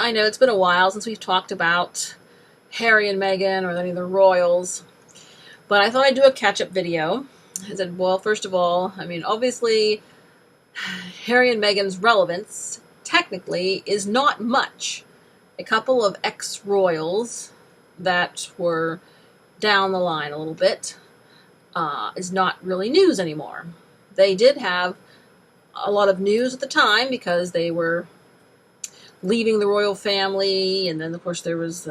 I know it's been a while since we've talked about Harry and Meghan or any of the royals, but I thought I'd do a catch-up video. I said, well, first of all, I mean, obviously, Harry and Meghan's relevance, technically, is not much. A couple of ex-royals that were down the line a little bit is not really news anymore. They did have a lot of news at the time because they were leaving the royal family, and then of course there was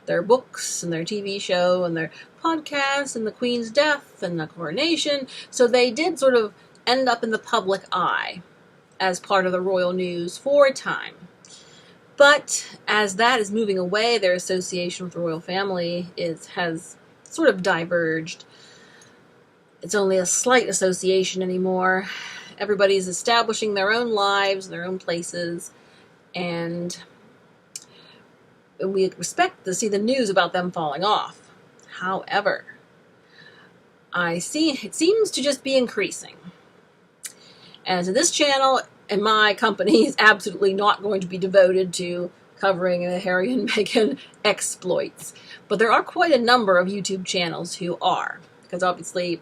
their books and their TV show and their podcast and the Queen's death and the coronation. So they did sort of end up in the public eye as part of the royal news for a time. But as that is moving away, their association with the royal family has sort of diverged. It's only a slight association anymore. Everybody's establishing their own lives, their own places, and we expect to see the news about them falling off. However, it seems to just be increasing. And so this channel and my company is absolutely not going to be devoted to covering the Harry and Meghan exploits. But there are quite a number of YouTube channels who are. Because obviously,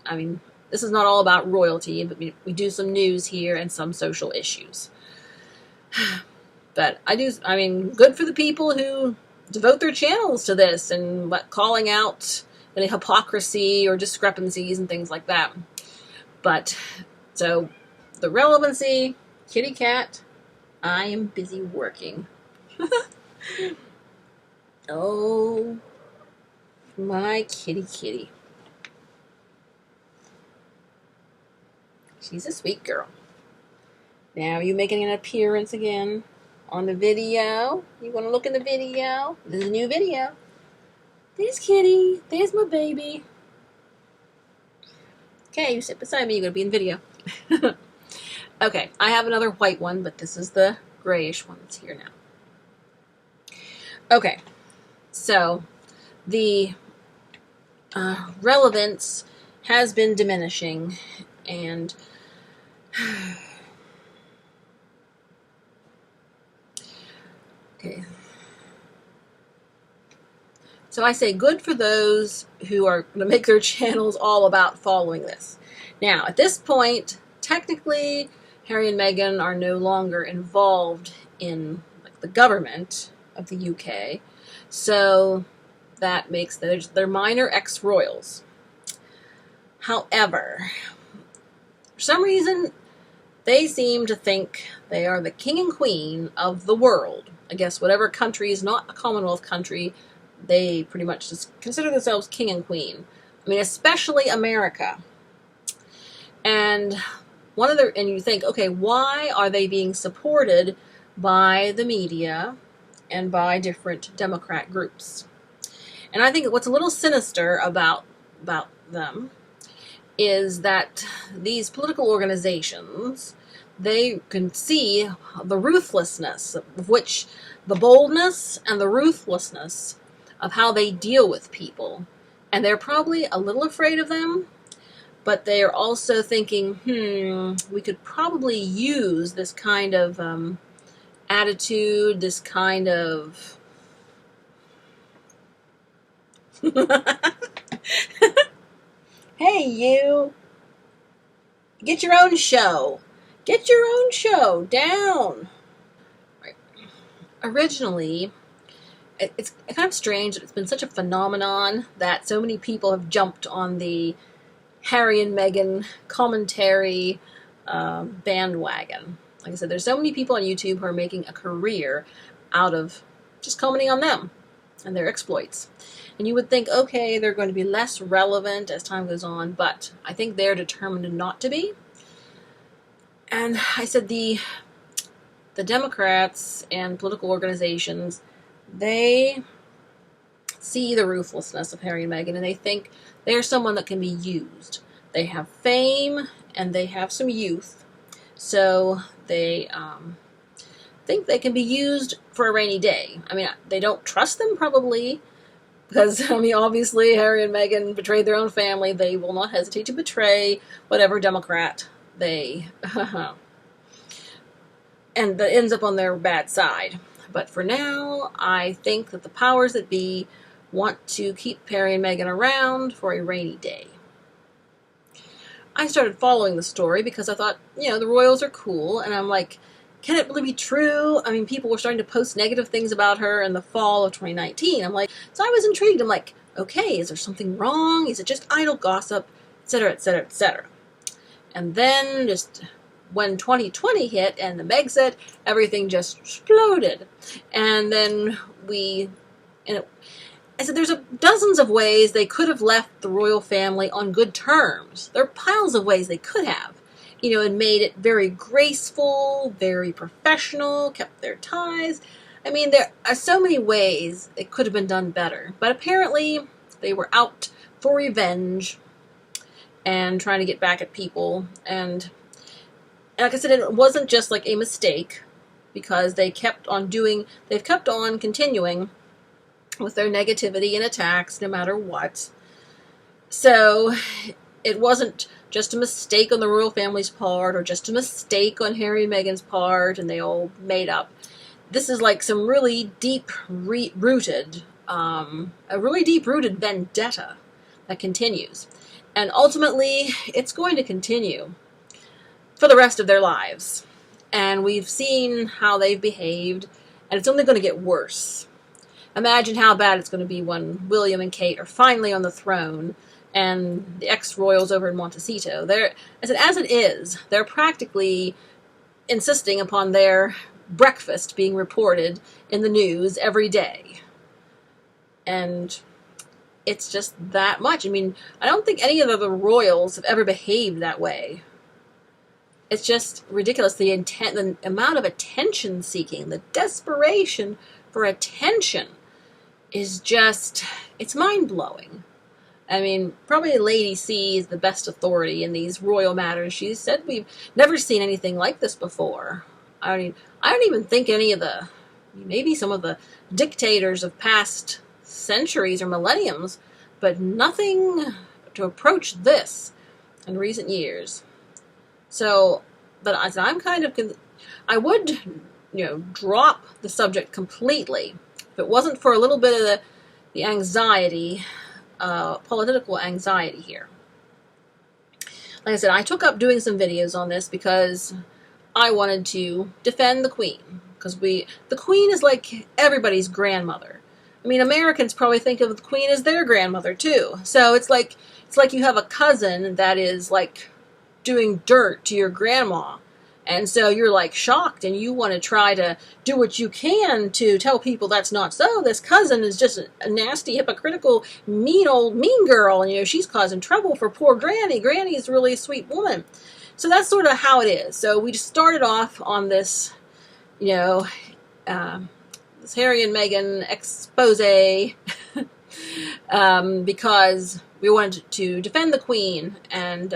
I mean, this is not all about royalty, but we do some news here and some social issues. But I mean, good for the people who devote their channels to this and calling out any hypocrisy or discrepancies and things like that. But, so, the relevancy, kitty cat, I am busy working. Oh, my kitty. She's a sweet girl. Now, are you making an appearance again on the video? You want to look in the video? This is a new video. There's Kitty. There's my baby. Okay, you sit beside me. You're going to be in video. Okay, I have another white one, but this is the grayish one that's here now. Okay, so the relevance has been diminishing, and okay. So I say good for those who are going to make their channels all about following this. Now, at this point, technically, Harry and Meghan are no longer involved in the government of the UK. So that makes they're minor ex-royals. However, for some reason, they seem to think they are the king and queen of the world. I guess whatever country is not a Commonwealth country, they pretty much just consider themselves king and queen. I mean, especially America. And and you think, okay, why are they being supported by the media and by different Democrat groups? And I think what's a little sinister about them is that these political organizations, they can see the ruthlessness of which the boldness and the ruthlessness of how they deal with people. And they're probably a little afraid of them, but they are also thinking, we could probably use this kind of attitude, this kind of hey, you, get your own show. Get your own show down. Right. Originally, it's kind of strange that it's been such a phenomenon that so many people have jumped on the Harry and Meghan commentary bandwagon. Like I said, there's so many people on YouTube who are making a career out of just commenting on them and their exploits. And you would think, okay, they're going to be less relevant as time goes on, but I think they're determined not to be. And I said the Democrats and political organizations, they see the ruthlessness of Harry and Meghan, and they think they're someone that can be used. They have fame, and they have some youth, so they think they can be used for a rainy day. I mean, they don't trust them, probably, because, I mean, obviously, Harry and Meghan betrayed their own family. They will not hesitate to betray whatever Democrat they and that ends up on their bad side. But for now, I think that the powers that be want to keep Harry and Meghan around for a rainy day. I started following the story because I thought, the royals are cool, and I'm like, can it really be true? I mean, people were starting to post negative things about her in the fall of 2019. I'm like, so I was intrigued. I'm like, okay, is there something wrong? Is it just idle gossip, etc., etc., etc.? And then just when 2020 hit and the Megxit, everything just exploded. And then I said, there's dozens of ways they could have left the royal family on good terms. There are piles of ways they could have. And made it very graceful, very professional, kept their ties. I mean, there are so many ways it could have been done better. But apparently, they were out for revenge and trying to get back at people. And like I said, it wasn't just like a mistake, because they've kept on continuing with their negativity and attacks no matter what. So it wasn't just a mistake on the royal family's part, or just a mistake on Harry and Meghan's part, and they all made up. This is like some really deep-rooted vendetta that continues. And ultimately, it's going to continue for the rest of their lives. And we've seen how they've behaved, and it's only going to get worse. Imagine how bad it's going to be when William and Kate are finally on the throne, and the ex-royals over in Montecito. As it is, they're practically insisting upon their breakfast being reported in the news every day. And it's just that much. I mean, I don't think any of the royals have ever behaved that way. It's just ridiculous. The amount of attention seeking, the desperation for attention is just, it's mind-blowing. I mean, probably Lady C is the best authority in these royal matters. She said we've never seen anything like this before. I don't even think maybe some of the dictators of past centuries or millenniums, but nothing to approach this in recent years. So, but I would, drop the subject completely if it wasn't for a little bit of the anxiety, political anxiety here. Like I said, I took up doing some videos on this because I wanted to defend the Queen. Because the Queen is like everybody's grandmother. I mean, Americans probably think of the Queen as their grandmother too. So it's like you have a cousin that is like doing dirt to your grandma. And so you're like shocked, and you want to try to do what you can to tell people that's not so. This cousin is just a nasty, hypocritical, mean girl, and she's causing trouble for poor Granny. Granny is really a sweet woman. So that's sort of how it is. So we just started off on this, this Harry and Meghan expose, because we wanted to defend the Queen and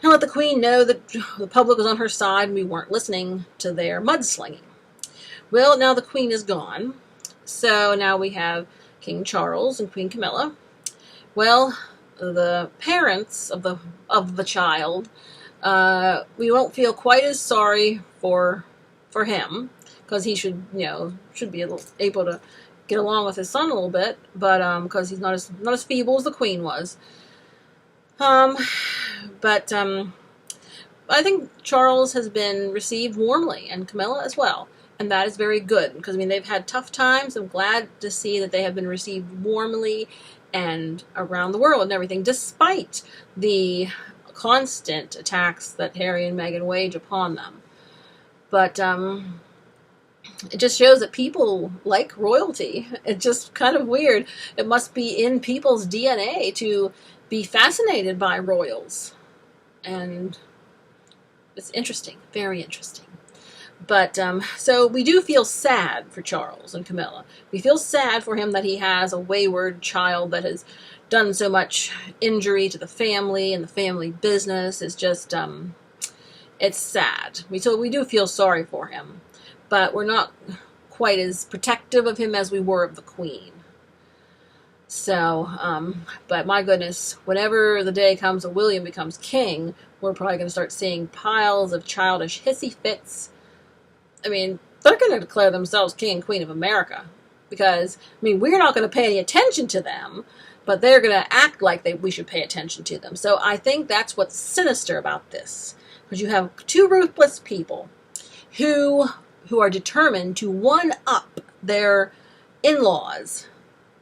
let the Queen know that the public was on her side and we weren't listening to their mudslinging. Well, now the Queen is gone. So now we have King Charles and Queen Camilla. Well, the parents of the child, we won't feel quite as sorry for him, because he should be able to get along with his son a little bit, but because he's not as feeble as the Queen was. But I think Charles has been received warmly, and Camilla as well, and that is very good, because they've had tough times. I'm glad to see that they have been received warmly and around the world and everything, despite the constant attacks that Harry and Meghan wage upon them. But it just shows that people like royalty. It's just kind of weird. It must be in people's DNA to be fascinated by royals. And it's interesting, very interesting. But, so we do feel sad for Charles and Camilla. We feel sad for him that he has a wayward child that has done so much injury to the family, and the family business is just, it's sad. We do feel sorry for him. But we're not quite as protective of him as we were of the Queen. So, but my goodness, whenever the day comes that William becomes king, we're probably going to start seeing piles of childish hissy fits. they're going to declare themselves king and queen of America. Because, I mean, we're not going to pay any attention to them, but they're going to act like we should pay attention to them. So I think that's what's sinister about this. Because you have two ruthless people who are determined to one-up their in-laws,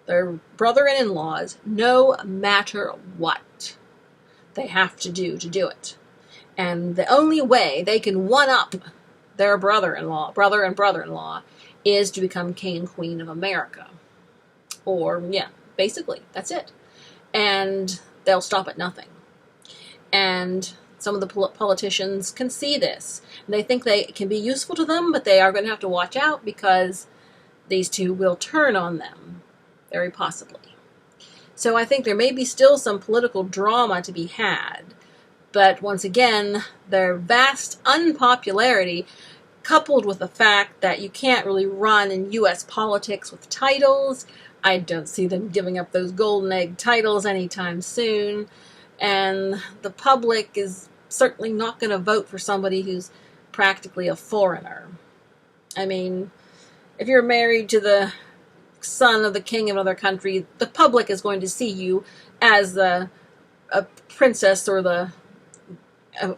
their brother and in-laws, no matter what they have to do it. And the only way they can one-up their brother and brother-in-law is to become king and queen of America. Or, yeah, basically, that's it. And they'll stop at nothing. And some of the politicians can see this. And they think they can be useful to them, but they are going to have to watch out because these two will turn on them, very possibly. So I think there may be still some political drama to be had. But once again, their vast unpopularity, coupled with the fact that you can't really run in U.S. politics with titles, I don't see them giving up those golden egg titles anytime soon. And the public is certainly not going to vote for somebody who's practically a foreigner. I mean, if you're married to the son of the king of another country, the public is going to see you as a princess or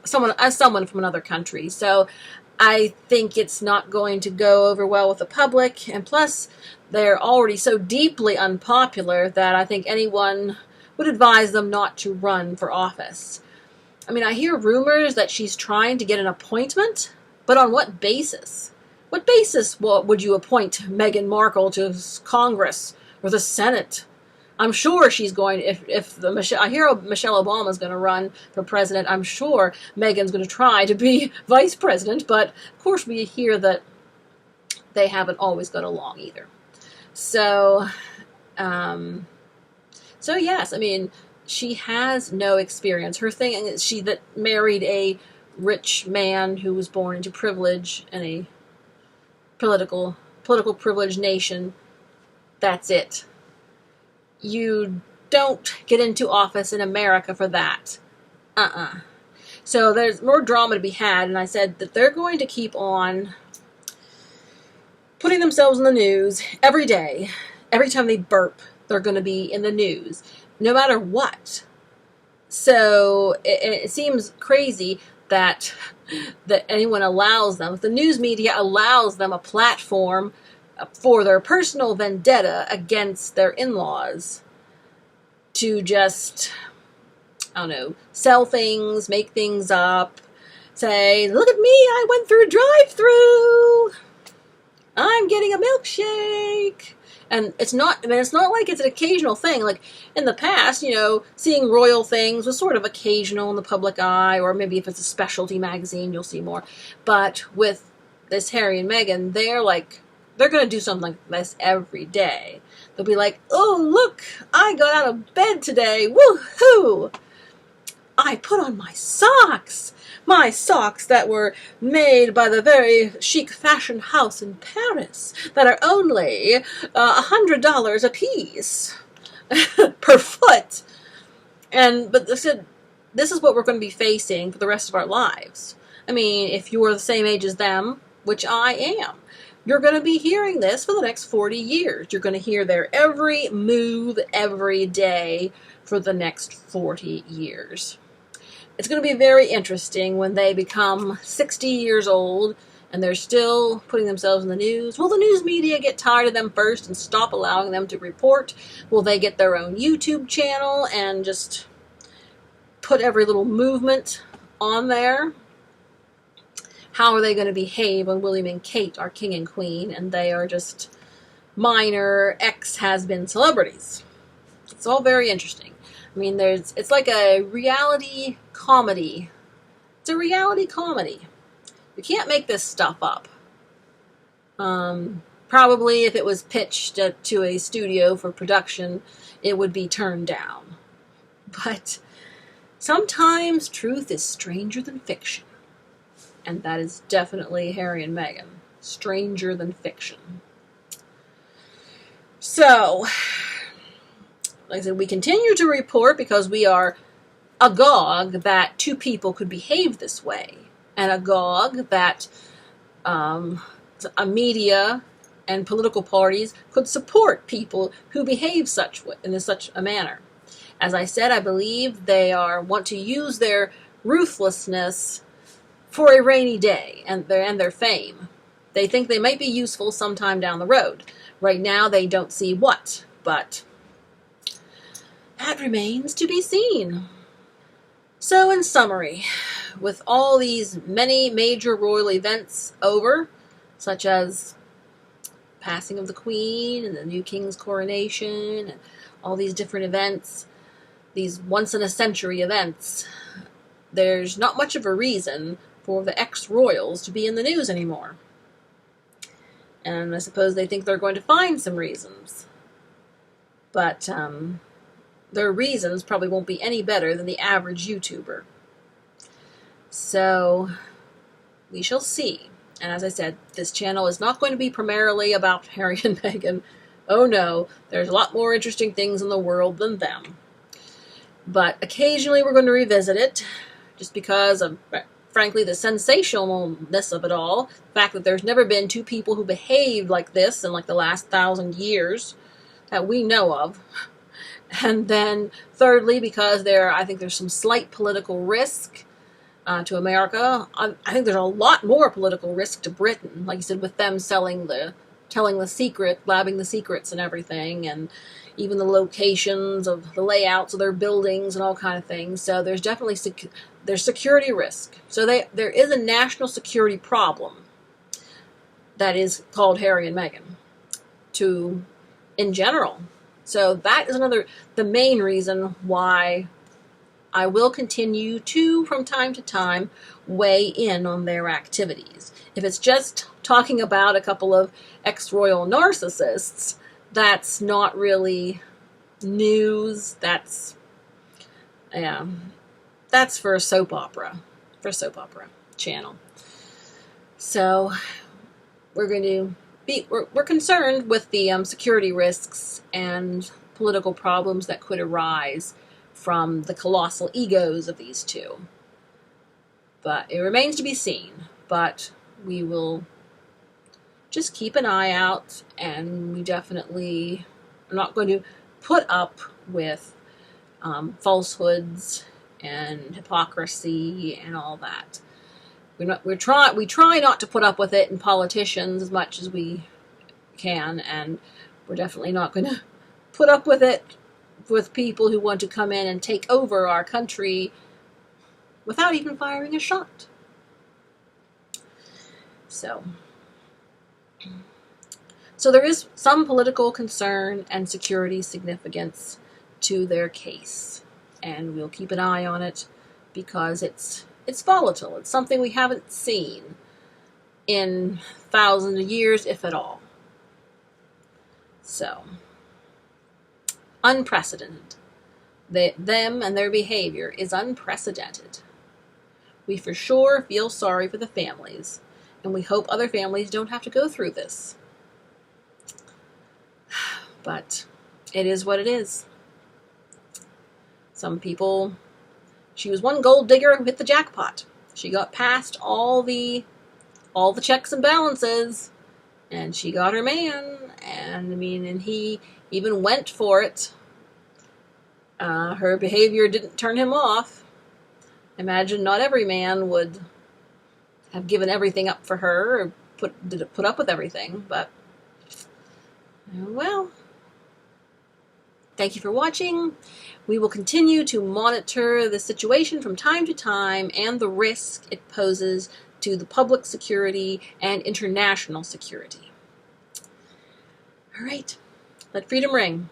someone from another country. So I think it's not going to go over well with the public. And plus, they're already so deeply unpopular that I think anyone would advise them not to run for office. I mean, I hear rumors that she's trying to get an appointment, but on what basis? What basis would you appoint Meghan Markle to Congress or the Senate? I'm sure she's going, I hear Michelle Obama's going to run for president. I'm sure Meghan's going to try to be vice president, but of course we hear that they haven't always got along either. So yes, I mean, she has no experience. Her thing is she that married a rich man who was born into privilege and a political privileged nation. That's it. You don't get into office in America for that. So there's more drama to be had, and I said that they're going to keep on putting themselves in the news every day. Every time they burp, they're going to be in the news, no matter what. So it seems crazy that anyone allows them, the news media allows them a platform for their personal vendetta against their in-laws to just, I don't know, sell things, make things up, say, look at me, I went through a drive-through, I'm getting a milkshake. And it's not like it's an occasional thing. Like in the past, seeing royal things was sort of occasional in the public eye, or maybe if it's a specialty magazine, you'll see more. But with this Harry and Meghan, they're going to do something like this every day. They'll be like, oh, look, I got out of bed today. Woohoo! I put on my socks. My socks that were made by the very chic fashion house in Paris that are only $100 a piece per foot. But they said, this is what we're going to be facing for the rest of our lives. I mean, if you are the same age as them, which I am, you're going to be hearing this for the next 40 years. You're going to hear their every move every day for the next 40 years. It's going to be very interesting when they become 60 years old and they're still putting themselves in the news. Will the news media get tired of them first and stop allowing them to report? Will they get their own YouTube channel and just put every little movement on there? How are they going to behave when William and Kate are king and queen and they are just minor ex-has-been celebrities? It's all very interesting. I mean, it's like a reality comedy. It's a reality comedy. You can't make this stuff up. Probably if it was pitched to a studio for production, it would be turned down. But sometimes truth is stranger than fiction. And that is definitely Harry and Meghan. Stranger than fiction. So, like I said, we continue to report because we are agog that two people could behave this way. And agog that some that a media and political parties could support people who behave in such a manner. As I said, I believe they want to use their ruthlessness for a rainy day and their fame. They think they might be useful sometime down the road. Right now, they don't see what, but that remains to be seen. So, in summary, with all these many major royal events over, such as passing of the Queen and the new King's coronation, and all these different events, these once-in-a-century events, there's not much of a reason for the ex-royals to be in the news anymore. And I suppose they think they're going to find some reasons. But their reasons probably won't be any better than the average YouTuber. So, we shall see. And as I said, this channel is not going to be primarily about Harry and Meghan. Oh no, there's a lot more interesting things in the world than them. But occasionally we're going to revisit it, just because of, frankly, the sensationalness of it all. The fact that there's never been two people who behaved like this in like the last 1,000 years that we know of. And then thirdly, because I think there's some slight political risk to America. I think there's a lot more political risk to Britain, like you said, with them telling the secret, blabbing the secrets and everything, and even the locations of the layouts of their buildings and all kind of things. So there's definitely there's security risk. So there is a national security problem that is called Harry and Meghan in general. So that is the main reason why I will continue to, from time to time, weigh in on their activities. If it's just talking about a couple of ex-royal narcissists, that's not really news. That's for a soap opera, channel. So we're concerned with the security risks and political problems that could arise from the colossal egos of these two. But it remains to be seen. But we will just keep an eye out, and we definitely are not going to put up with falsehoods and hypocrisy and all that. We try not to put up with it in politicians as much as we can, and we're definitely not going to put up with it with people who want to come in and take over our country without even firing a shot. So there is some political concern and security significance to their case, and we'll keep an eye on it because it's volatile. It's something we haven't seen in thousands of years, if at all. So, unprecedented. Them and their behavior is unprecedented. We for sure feel sorry for the families, and we hope other families don't have to go through this. But it is what it is. Some people, she was one gold digger who hit the jackpot. She got past all the checks and balances, and she got her man, and he even went for it. Her behavior didn't turn him off. Imagine not every man would have given everything up for her, or put up with everything, but well. Thank you for watching. We will continue to monitor the situation from time to time and the risk it poses to the public security and international security. All right, let freedom ring.